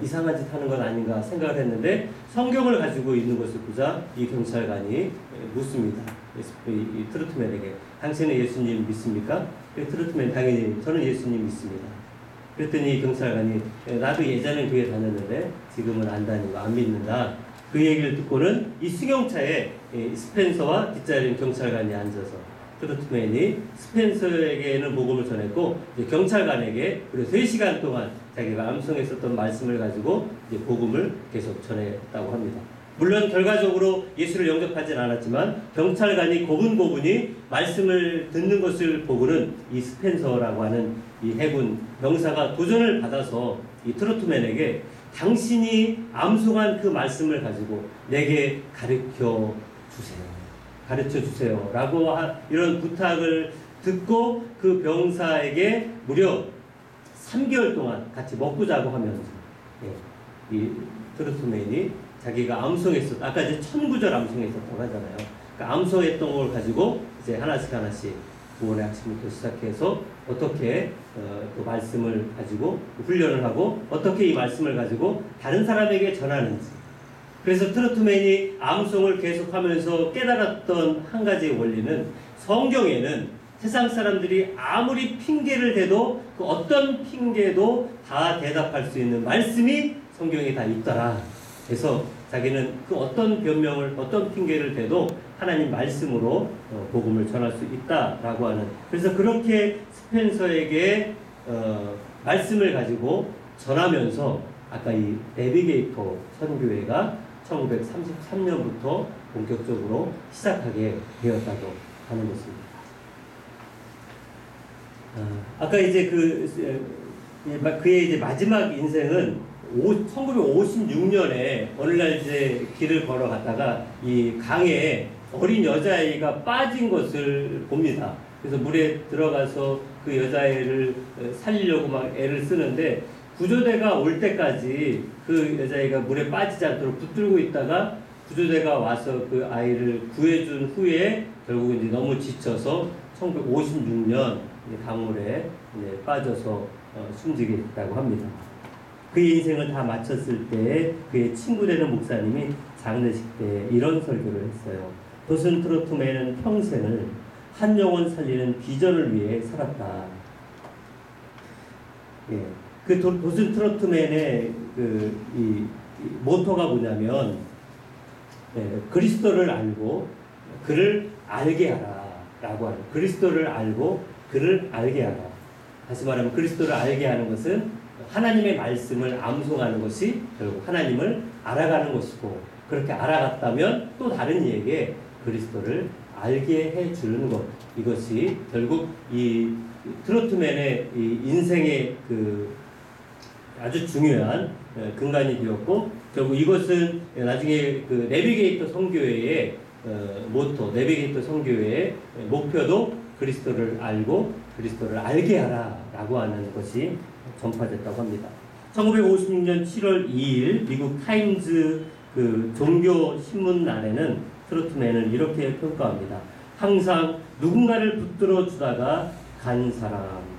[SPEAKER 1] 이상한 짓 하는 건 아닌가 생각을 했는데 성경을 가지고 있는 것을 보자 이 경찰관이 묻습니다. 이 트로트맨에게 당신은 예수님 믿습니까? 트로트맨 당연히 저는 예수님 믿습니다. 그랬더니 경찰관이 나도 예전엔 교회 다녔는데 지금은 안 다니고 안 믿는다. 그 얘기를 듣고는 이 승용차에 스펜서와 뒷자리인 경찰관이 앉아서 트로트맨이 스펜서에게는 복음을 전했고 경찰관에게 그리고 3시간 동안 자기가 암송했었던 말씀을 가지고 이제 복음을 계속 전했다고 합니다. 물론 결과적으로 예수를 영접하진 않았지만 경찰관이 고분고분히 말씀을 듣는 것을 보고는 이 스펜서라고 하는 이 해군 병사가 도전을 받아서 이 트로트맨에게 당신이 암송한 그 말씀을 가지고 내게 가르쳐 주세요 라고 이런 부탁을 듣고 그 병사에게 무려 3개월 동안 같이 먹고 자고 하면서 이 트로트맨이 자기가 암송했었던 아까 이제 1000구절 암송했었다고 하잖아요. 그러니까 암송했던 걸 가지고 이제 하나씩 구원의 학습부터 시작해서 어떻게 그 말씀을 가지고 훈련을 하고 어떻게 이 말씀을 가지고 다른 사람에게 전하는지. 그래서 트로트맨이 암송을 계속하면서 깨달았던 한 가지의 원리는 성경에는 세상 사람들이 아무리 핑계를 대도 그 어떤 핑계도 다 대답할 수 있는 말씀이 성경에 다 있더라. 그래서 자기는 그 어떤 변명을 어떤 핑계를 대도 하나님 말씀으로 복음을 전할 수 있다라고 하는 그래서 그렇게 스펜서에게 말씀을 가지고 전하면서 아까 이 내비게이터 선교회가 1933년부터 본격적으로 시작하게 되었다고 하는 것입니다. 아까 이제 그의 이제 마지막 인생은 1956년에 어느 날 이제 길을 걸어가다가 이 강에 어린 여자아이가 빠진 것을 봅니다. 그래서 물에 들어가서 그 여자아이를 살리려고 막 애를 쓰는데 구조대가 올 때까지 그 여자아이가 물에 빠지지 않도록 붙들고 있다가 구조대가 와서 그 아이를 구해준 후에 결국 이제 너무 지쳐서 1956년 강물에 빠져서 숨지게 됐다고 합니다. 그의 인생을 다 마쳤을 때 그의 친구 되는 목사님이 장례식 때 이런 설교를 했어요. 도슨 트로트맨은 평생을 한 영혼 살리는 비전을 위해 살았다. 예. 그 도슨 트로트맨의 이 모토가 뭐냐면 그리스도를 알고 그를 알게 하라라고 하는 그리스도를 알고 그를 알게 하라. 다시 말하면 그리스도를 알게 하는 것은 하나님의 말씀을 암송하는 것이 결국 하나님을 알아가는 것이고 그렇게 알아갔다면 또 다른 이에게 그리스도를 알게 해주는 것 이것이 결국 이 트로트맨의 이 인생의 그 아주 중요한 근간이 되었고 결국 이것은 나중에 그 내비게이터 선교회의 모토 내비게이터 선교회의 목표도 그리스도를 알고 그리스도를 알게 하라라고 하는 것이 전파됐다고 합니다. 1956년 7월 2일 미국 타임즈 그 종교 신문란에는 트로트맨을 이렇게 평가합니다. 항상 누군가를 붙들어 주다가 간 사람.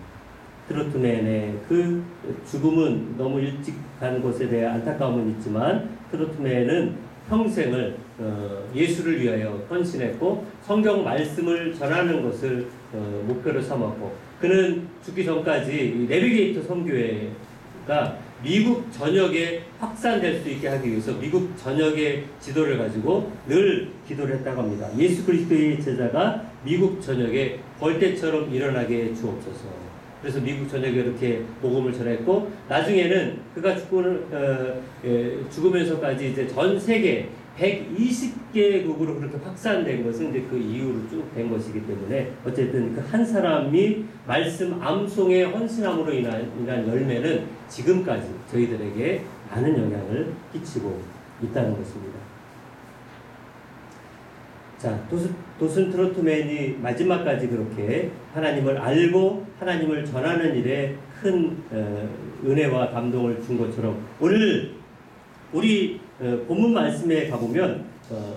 [SPEAKER 1] 트로트맨의 그 죽음은 너무 일찍 간 것에 대해 안타까움은 있지만 트로트맨은 평생을 예수를 위하여 헌신했고 성경 말씀을 전하는 것을 목표로 삼았고 그는 죽기 전까지 내비게이터 선교회가 미국 전역에 확산될 수 있게 하기 위해서 미국 전역의 지도를 가지고 늘 기도를 했다고 합니다. 예수 그리스도의 제자가 미국 전역에 벌떼처럼 일어나게 주옵소서. 그래서 미국 전역에 이렇게 복음을 전했고 나중에는 그가 죽으면서까지 이제 전 세계 120개국으로 그렇게 확산된 것은 이제 그 이후로 쭉 된 것이기 때문에 어쨌든 그 한 사람이 말씀 암송에 헌신함으로 인한 열매는 지금까지 저희들에게 많은 영향을 끼치고 있다는 것입니다. 자, 도슨 트로트맨이 마지막까지 그렇게 하나님을 알고 하나님을 전하는 일에 큰 은혜와 감동을 준 것처럼 오늘 우리 본문 말씀에 가보면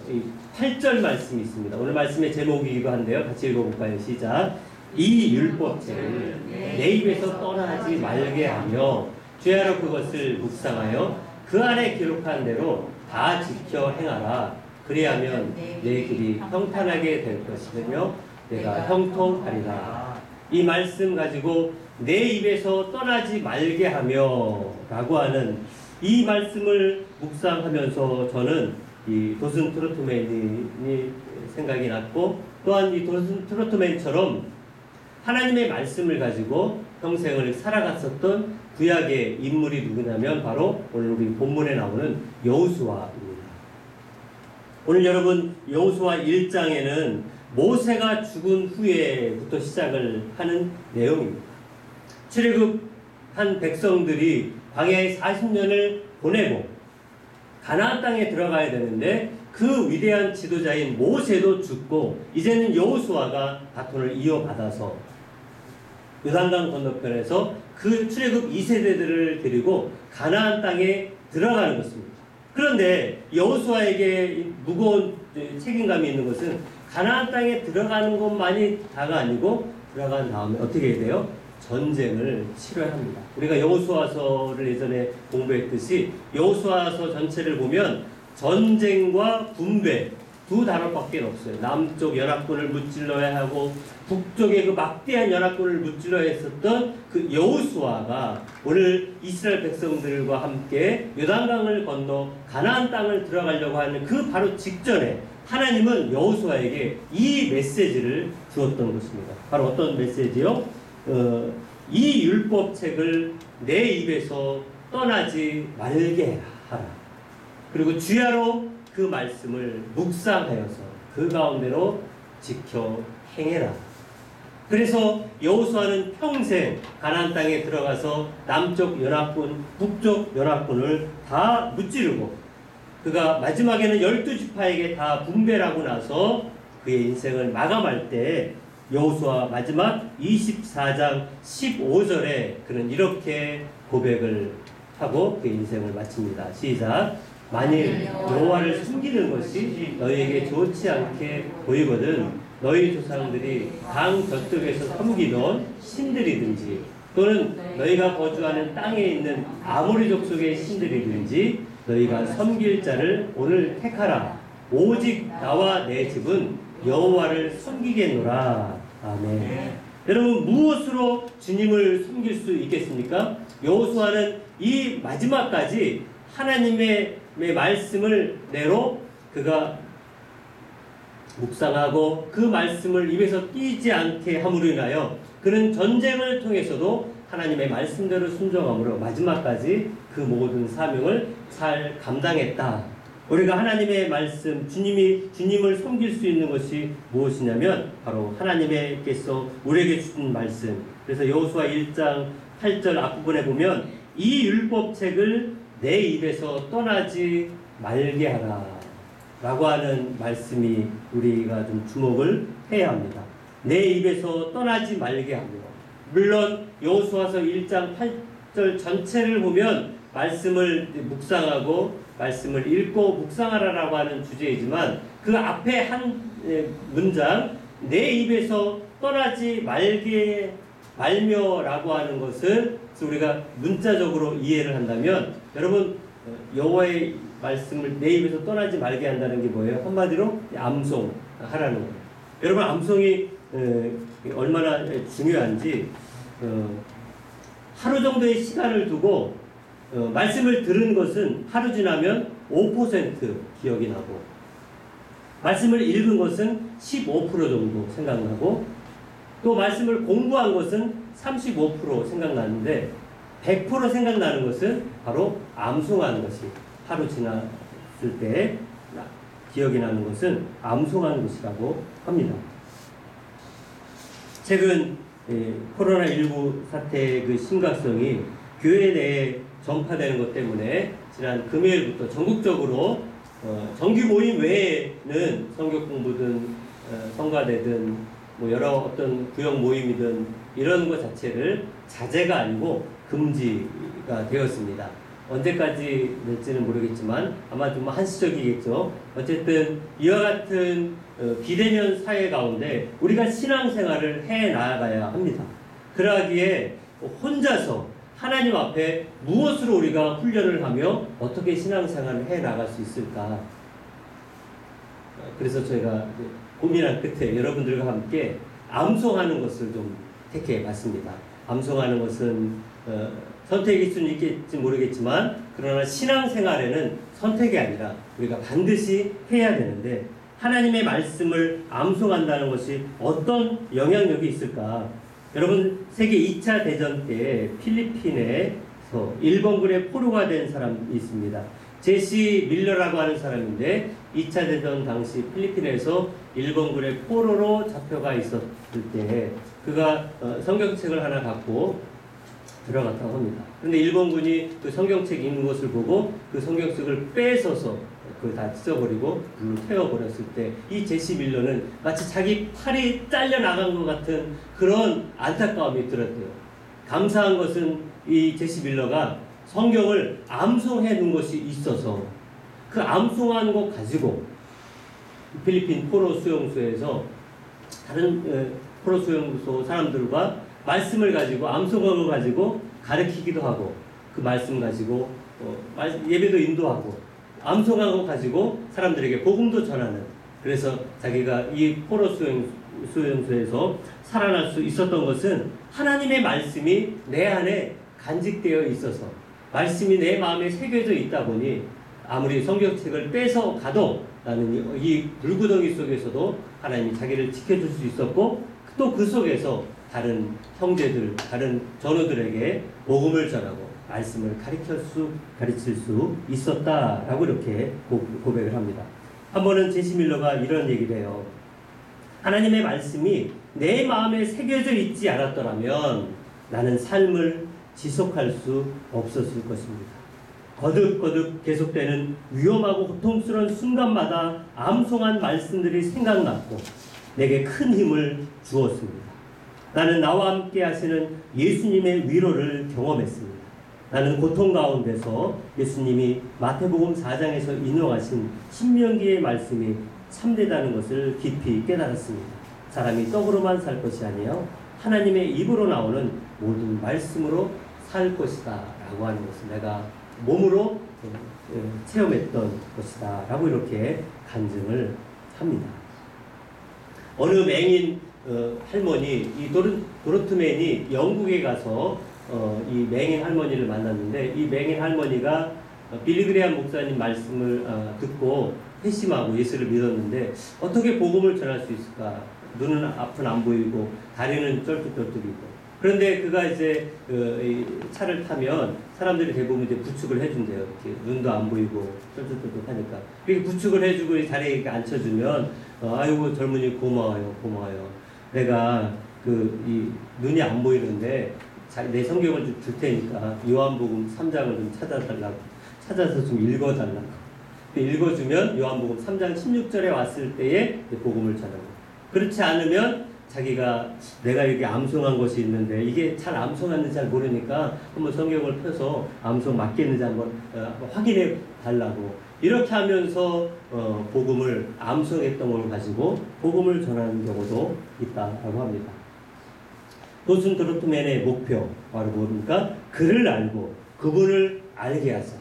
[SPEAKER 1] 이 8절 말씀이 있습니다. 오늘 말씀의 제목이기도 한데요. 같이 읽어볼까요? 시작. 이 율법책을 내 입에서 떠나지 말게 하며 주야로 그것을 묵상하여 그 안에 기록한 대로 다 지켜 행하라. 그리하면 내 길이 평탄하게 될 것이며 내가 형통하리라. 이 말씀 가지고 내 입에서 떠나지 말게 하며 라고 하는 이 말씀을 묵상하면서 저는 이 도슨 트로트맨이 생각이 났고, 또한 이 도슨 트로트맨처럼 하나님의 말씀을 가지고 평생을 살아갔었던 구약의 인물이 누구냐면 바로 오늘 우리 본문에 나오는 여호수아입니다. 오늘 여러분 여호수아 1장에는 모세가 죽은 후에부터 시작을 하는 내용입니다. 출애굽한 백성들이 광야에 40년을 보내고 가나안 땅에 들어가야 되는데 그 위대한 지도자인 모세도 죽고 이제는 여호수아가 바톤을 이어받아서 요단강 건너편에서 그 출애굽 2세대들을 데리고 가나안 땅에 들어가는 것입니다. 그런데 여호수아에게 무거운 책임감이 있는 것은 가나안 땅에 들어가는 것만이 다가 아니고 들어간 다음에 어떻게 해야 돼요? 전쟁을 치러야 합니다. 우리가 여호수아서를 예전에 공부했듯이 여호수아서 전체를 보면 전쟁과 분배 두 단어밖에 없어요. 남쪽 연합군을 무찔러야 하고 북쪽의 그 막대한 연합군을 무찔러야 했었던 그 여호수아가 오늘 이스라엘 백성들과 함께 요단강을 건너 가나안 땅을 들어가려고 하는 그 바로 직전에 하나님은 여호수아에게 이 메시지를 주었던 것입니다. 바로 어떤 메시지요? 이 율법책을 내 입에서 떠나지 말게 하라. 그리고 주야로 그 말씀을 묵상하여서 그 가운데로 지켜 행해라. 그래서 여호수아는 평생 가나안 땅에 들어가서 남쪽 연합군, 북쪽 연합군을 다 무찌르고 그가 마지막에는 12지파에게 다 분배하고 나서 그의 인생을 마감할 때 여호수아 마지막 24장 15절에 그는 이렇게 고백을 하고 그의 인생을 마칩니다. 시작. 만일 여호와를 숨기는 것이 너희에게 좋지 않게 보이거든 너희 조상들이 강 저쪽에서 섬기던 신들이든지 또는 너희가 거주하는 땅에 있는 아모리 족속의 신들이든지 너희가 섬길 자를 오늘 택하라. 오직 나와 내 집은 여호와를 섬기겠노라. 아멘. 여러분 무엇으로 주님을 섬길 수 있겠습니까? 여호수아는 이 마지막까지 하나님의 말씀을 내로 그가 묵상하고 그 말씀을 입에서 띄지 않게 함으로 인하여 그는 전쟁을 통해서도 하나님의 말씀대로 순종함으로 마지막까지 그 모든 사명을 잘 감당했다. 우리가 하나님의 말씀, 주님을 섬길 수 있는 것이 무엇이냐면 바로 하나님께서 우리에게 주신 말씀. 그래서 여호수아 1장 8절 앞부분에 보면 이 율법책을 내 입에서 떠나지 말게 하라 라고 하는 말씀이 우리가 좀 주목을 해야 합니다. 내 입에서 떠나지 말게 하며, 물론 여호수아서 1장 8절 전체를 보면 말씀을 묵상하고 말씀을 읽고 묵상하라라고 하는 주제이지만 그 앞에 한 문장 내 입에서 떠나지 말며라고 하는 것을 우리가 문자적으로 이해를 한다면 여러분 여호와의 말씀을 내 입에서 떠나지 말게 한다는 게 뭐예요? 한마디로 암송하라는 거예요. 여러분 암송이 얼마나 중요한지 하루 정도의 시간을 두고 말씀을 들은 것은 하루 지나면 5% 기억이 나고 말씀을 읽은 것은 15% 정도 생각나고 또 말씀을 공부한 것은 35% 생각나는데 100% 생각나는 것은 바로 암송하는 것이 하루 지났을 때 기억이 나는 것은 암송하는 것이라고 합니다. 최근 코로나19 사태의 그 심각성이 교회 내에 전파되는 것 때문에 지난 금요일부터 전국적으로 정규 모임 외에는 성경 공부든 성가대든 뭐 여러 어떤 구역 모임이든 이런 것 자체를 자제가 아니고 금지가 되었습니다. 언제까지 될지는 모르겠지만 아마 좀 한시적이겠죠. 어쨌든 이와 같은 비대면 사회 가운데 우리가 신앙생활을 해 나가야 합니다. 그러기에 혼자서 하나님 앞에 무엇으로 우리가 훈련을 하며 어떻게 신앙생활을 해 나갈 수 있을까? 그래서 저희가 고민한 끝에 여러분들과 함께 암송하는 것을 좀 택해 봤습니다. 암송하는 것은 선택일 수는 있겠지 모르겠지만 그러나 신앙생활에는 선택이 아니라 우리가 반드시 해야 되는데 하나님의 말씀을 암송한다는 것이 어떤 영향력이 있을까? 여러분 세계 2차 대전 때 필리핀에서 일본군의 포로가 된 사람이 있습니다. 제시 밀러라고 하는 사람인데 2차 대전 당시 필리핀에서 일본군의 포로로 잡혀가 있었을 때 그가 성경책을 하나 갖고 들어갔다고 합니다. 그런데 일본군이 그 성경책 읽는 것을 보고 그 성경책을 뺏어서 그걸 다 찢어버리고 불로 태워버렸을 때 이 제시 밀러는 마치 자기 팔이 잘려나간 것 같은 그런 안타까움이 들었대요. 감사한 것은 이 제시 밀러가 성경을 암송해 놓은 것이 있어서 그 암송한 것 가지고 필리핀 포로 수용소에서 다른 포로 수용소 사람들과 말씀을 가지고 암송을 가지고 가르치기도 하고 그 말씀 가지고 예배도 인도하고 암송한 것 가지고 사람들에게 복음도 전하는 그래서 자기가 이 포로 수용소에서 살아날 수 있었던 것은 하나님의 말씀이 내 안에 간직되어 있어서 말씀이 내 마음에 새겨져 있다 보니 아무리 성경책을 뺏어 가도 나는 이 불구덩이 속에서도 하나님이 자기를 지켜줄 수 있었고 또 그 속에서 다른 형제들, 다른 전우들에게 복음을 전하고 말씀을 가르칠 수 있었다라고 이렇게 고백을 합니다. 한 번은 제시 밀러가 이런 얘기를 해요. 하나님의 말씀이 내 마음에 새겨져 있지 않았더라면 나는 삶을 지속할 수 없었을 것입니다. 거듭거듭 계속되는 위험하고 고통스러운 순간마다 암송한 말씀들이 생각났고 내게 큰 힘을 주었습니다. 나는 나와 함께 하시는 예수님의 위로를 경험했습니다. 나는 고통 가운데서 예수님이 마태복음 4장에서 인용하신 신명기의 말씀이 참되다는 것을 깊이 깨달았습니다. 사람이 떡으로만 살 것이 아니요 하나님의 입으로 나오는 모든 말씀으로 살 것이다 라고 하는 것을 내가 몸으로 체험했던 것이다 라고 이렇게 간증을 합니다. 어느 맹인 할머니, 이 도르트맨이 영국에 가서 이 맹인 할머니를 만났는데 이 맹인 할머니가 빌리그레암 목사님 말씀을 듣고 회심하고 예수를 믿었는데 어떻게 복음을 전할 수 있을까? 눈은 앞은 안 보이고 다리는 쩔뚝쩔뚝이고 그런데 그가 이제 이 차를 타면 사람들이 대부분 이제 부축을 해준대요. 이렇게 눈도 안 보이고 쩔뚝쩔뚝 하니까 이렇게 부축을 해주고 이 자리에 이렇게 앉혀주면 아이고 젊은이 고마워요. 내가 이 눈이 안 보이는데 내 성경을 좀 줄 테니까 요한복음 3장을 좀 찾아서 좀 읽어달라고. 읽어주면 요한복음 3장 16절에 왔을 때에 복음을 전하고 그렇지 않으면 자기가 내가 이렇게 암송한 것이 있는데 이게 잘 암송하는지 잘 모르니까 한번 성경을 펴서 암송 맞겠는지 한번 확인해 달라고 이렇게 하면서 복음을 암송했던 걸 가지고 복음을 전하는 경우도 있다고 합니다. 도슨 도르트맨의 목표 바로 뭡니까? 그를 알고 그분을 알게 하자.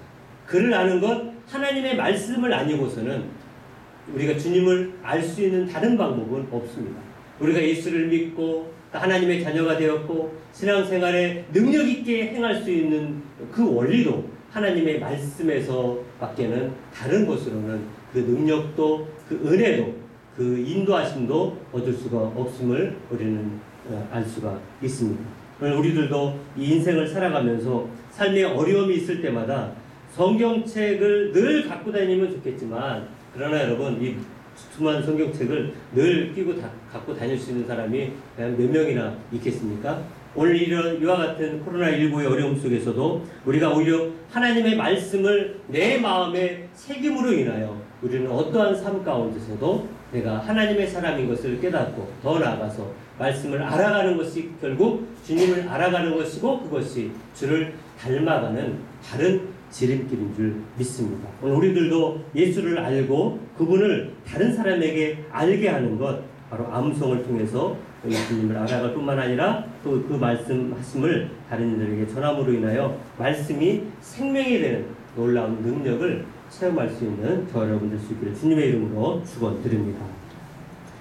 [SPEAKER 1] 그를 아는 것 하나님의 말씀을 아니고서는 우리가 주님을 알 수 있는 다른 방법은 없습니다. 우리가 예수를 믿고 하나님의 자녀가 되었고 신앙생활에 능력 있게 행할 수 있는 그 원리도 하나님의 말씀에서 밖에는 다른 것으로는 그 능력도 그 은혜도 그 인도하심도 얻을 수가 없음을 우리는 알 수가 있습니다. 우리들도 이 인생을 살아가면서 삶에 어려움이 있을 때마다 성경책을 늘 갖고 다니면 좋겠지만 그러나 여러분, 이 두툼한 성경책을 늘 끼고 갖고 다닐 수 있는 사람이 과연 몇 명이나 있겠습니까? 오늘 이와 같은 코로나19의 어려움 속에서도 우리가 오히려 하나님의 말씀을 내 마음에 새김으로 인하여 우리는 어떠한 삶 가운데서도 내가 하나님의 사람인 것을 깨닫고 더 나아가서 말씀을 알아가는 것이 결국 주님을 알아가는 것이고, 그것이 주를 닮아가는 다른 지름길인 줄 믿습니다. 오늘 우리들도 예수를 알고 그분을 다른 사람에게 알게 하는 것, 바로 암송을 통해서 예수님을 알아갈 뿐만 아니라 또 그 말씀하심을 다른 이들에게 전함으로 인하여 말씀이 생명이 되는 놀라운 능력을 체험할 수 있는 저 여러분들 수 있기를 주님의 이름으로 축원드립니다.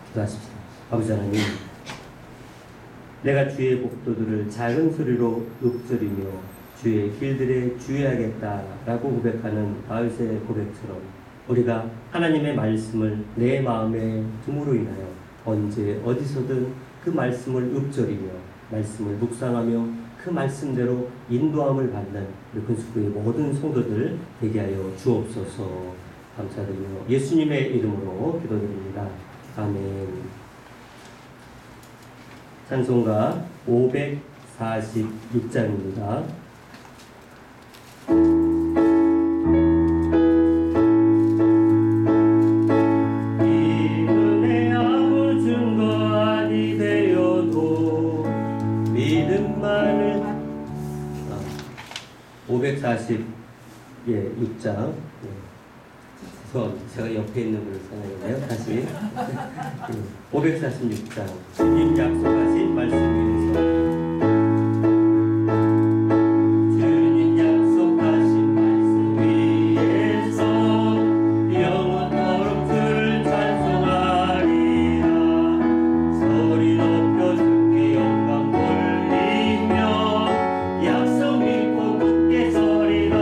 [SPEAKER 1] 기도하십시다. 아버지 하나님, 내가 주의 복도들을 작은 소리로 읊조리며 주의 길들에 주의하겠다라고 고백하는 다윗의 고백처럼 우리가 하나님의 말씀을 내 마음에 둠으로 인하여 언제 어디서든 그 말씀을 읊조리며 말씀을 묵상하며 그 말씀대로 인도함을 받는 우리 근수교의 모든 성도들 되게 하여 주옵소서. 감사드리며 예수님의 이름으로 기도드립니다. 아멘. 찬송가 546장입니다. 이눈에 아무 증거 아니 되어도 믿음만을 546장. 제가 옆에 있는 분을 생각했네요. 다시 546장 주님 약속하신 말씀 위에서 주님 약속하신 말씀 위에서 영원토록 주를 찬송하리라. 소리 높여 주께 영광 돌리며 약속 믿고 굳게 서리라.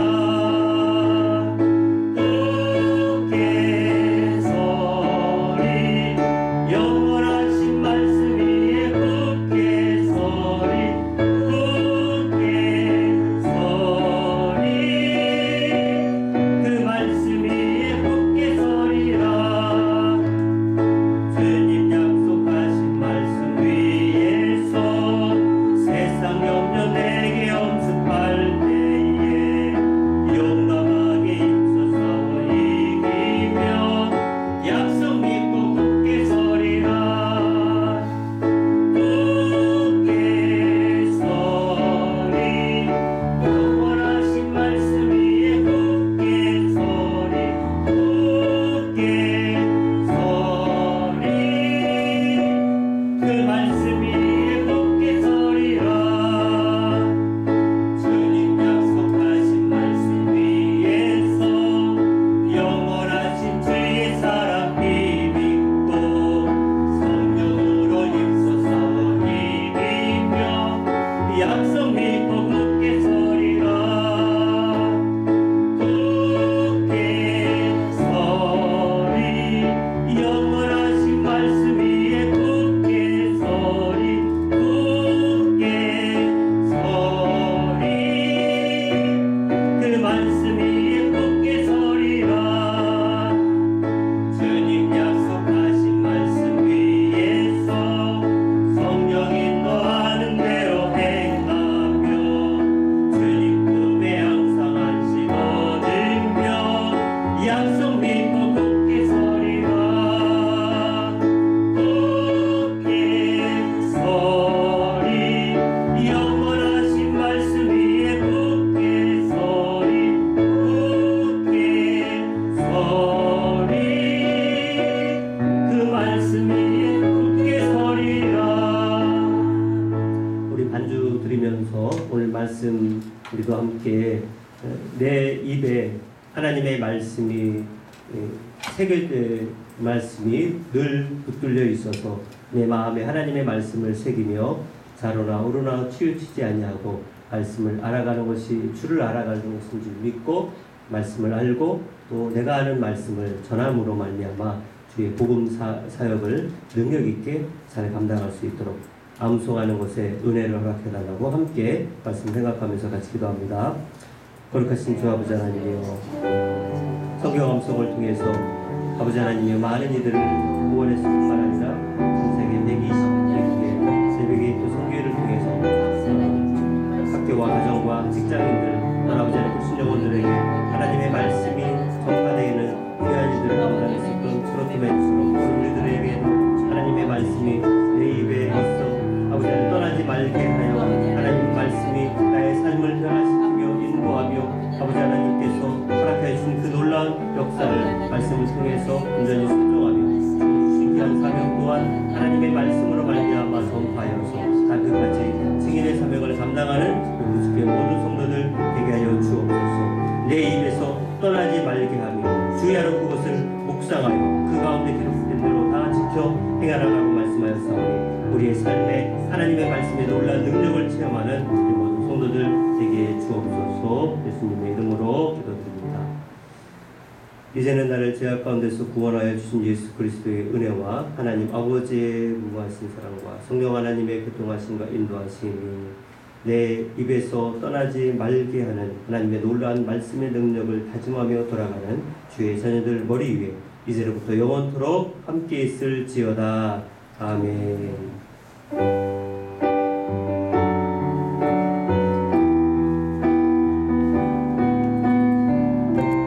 [SPEAKER 1] 우리도 함께 내 입에 하나님의 말씀이 새길 말씀이 늘 붙들려 있어서 내 마음에 하나님의 말씀을 새기며 좌로나 우로나 치우치지 아니하고 말씀을 알아가는 것이 주를 알아가는 것인 줄 믿고 말씀을 알고 또 내가 아는 말씀을 전함으로 말미암아 주의 복음 사역을 능력 있게 잘 감당할 수 있도록 암송하는 것에 은혜를 허락해달라고 함께 말씀 생각하면서 같이 기도합니다. 거룩하신 주 아버지 하나님이여, 성경 암송을 통해서 아버지 하나님의 많은 이들을 구원했을 뿐만 아니라 전 세계 120개국의 새벽에 또 선교회를 통해서 학교와 가정과 직장인들 또한 아버지 하나님 불신 영혼들에게 하나님의 말씀이 전파되는 귀한 이들을 감당했었던 트로트맨처럼 우리들에게 하나님의 말씀이 내 입에 있어 아버지 하나님 떠나지 말게 하여 하나님의 말씀이 나의 삶을 변화시키며 인도하며 아버지 하나님께서 허락해 주신 그 놀라운 역사를 말씀을 통해서 온전히 순종하며 신기한 사명 또한 하나님의 말씀으로 말미암아 전파하여서 다 그까지 증인의 사명을 감당하는 우리 주의 모든 성도들 되게 하여 주옵소서. 내 입에서 떠나지 말게 하며 주야로 그것을 묵상하여 그 가운데 기록된 대로 다 지켜 행하라고 말씀하였사오니 우리의 삶에 하나님의 말씀의 놀라운 능력을 체험하는 우리 모든 성도들 되게 주옵소서. 예수님의 이름으로 기도드립니다. 이제는 나를 죄악 가운데서 구원하여 주신 예수 그리스도의 은혜와 하나님 아버지의 무한하신 사랑과 성령 하나님의 교통하심과 인도하심이 내 입에서 떠나지 말게 하는 하나님의 놀라운 말씀의 능력을 다짐하며 돌아가는 주의 자녀들 머리 위에 이제로부터 영원토록 함께 있을지어다. 아멘.